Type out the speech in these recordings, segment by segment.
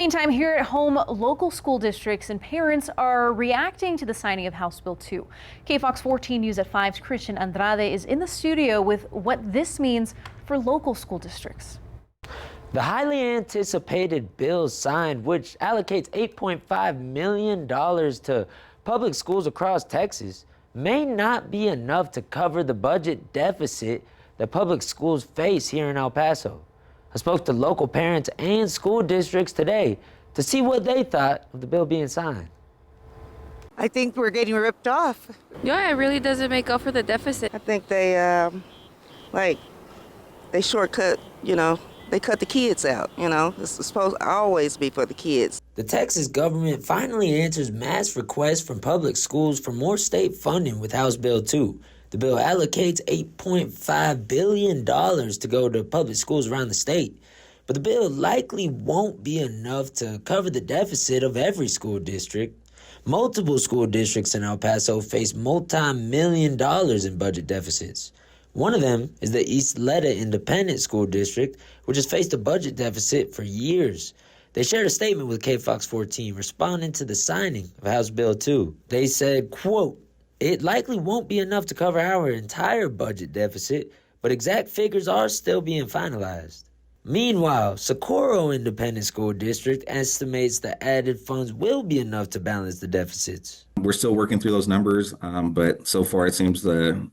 Meantime, here at home, local school districts and parents are reacting to the signing of House Bill 2. KFOX 14 News at 5's Christian Andrade is in the studio with what this means for local school districts. The highly anticipated bill signed, which allocates $8.5 million to public schools across Texas, may not be enough to cover the budget deficit that public schools face here in El Paso. I spoke to local parents and school districts today to see what they thought of the bill being signed. I think we're getting ripped off. Yeah, it really doesn't make up for the deficit. I think they shortcut, they cut the kids out, It's supposed to always be for the kids. The Texas government finally answers mass requests from public schools for more state funding with House Bill 2. The bill allocates $8.5 billion to go to public schools around the state. But the bill likely won't be enough to cover the deficit of every school district. Multiple school districts in El Paso face multi-million-dollar in budget deficits. One of them is the East Leda Independent School District, which has faced a budget deficit for years. They shared a statement with KFOX 14 responding to the signing of House Bill 2. They said, quote, "It likely won't be enough to cover our entire budget deficit, but exact figures are still being finalized." Meanwhile, Socorro Independent School District estimates the added funds will be enough to balance the deficits. We're still working through those numbers, but so far it seems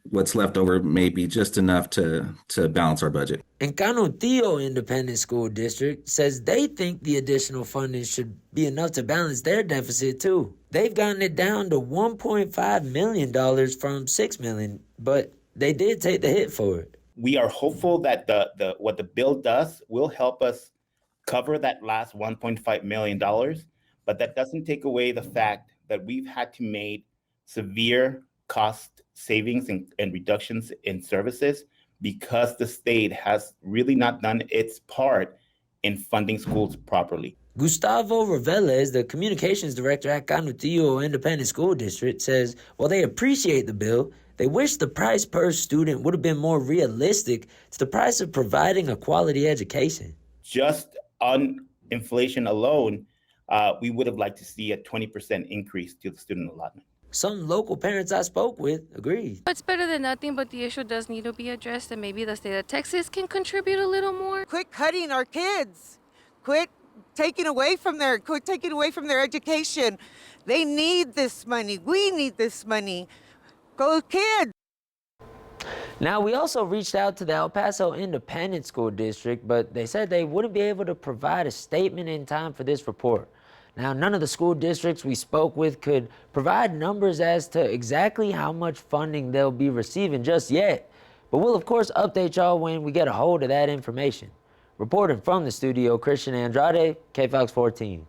what's left over may be just enough to balance our budget. And Canutillo Independent School District says they think the additional funding should be enough to balance their deficit too. They've gotten it down to $1.5 million from $6 million, but they did take the hit for it. We are hopeful that what the bill does will help us cover that last $1.5 million, but that doesn't take away the fact that we've had to make severe cost savings and reductions in services because the state has really not done its part in funding schools properly. Gustavo Reveles, the communications director at Canutillo Independent School District, says while they appreciate the bill, they wish the price per student would have been more realistic to the price of providing a quality education. Just on inflation alone, we would have liked to see a 20% increase to the student allotment. Some local parents I spoke with agreed. It's better than nothing, but the issue does need to be addressed, and maybe the state of Texas can contribute a little more. Quit cutting our kids. Quit taking away from their education. They need this money. We need this money. Go kids. Now, we also reached out to the El Paso Independent School District, but they said they wouldn't be able to provide a statement in time for this report. Now, none of the school districts we spoke with could provide numbers as to exactly how much funding they'll be receiving just yet, but we'll of course update y'all when we get a hold of that information. Reporting from the studio, Christian Andrade, KFOX 14.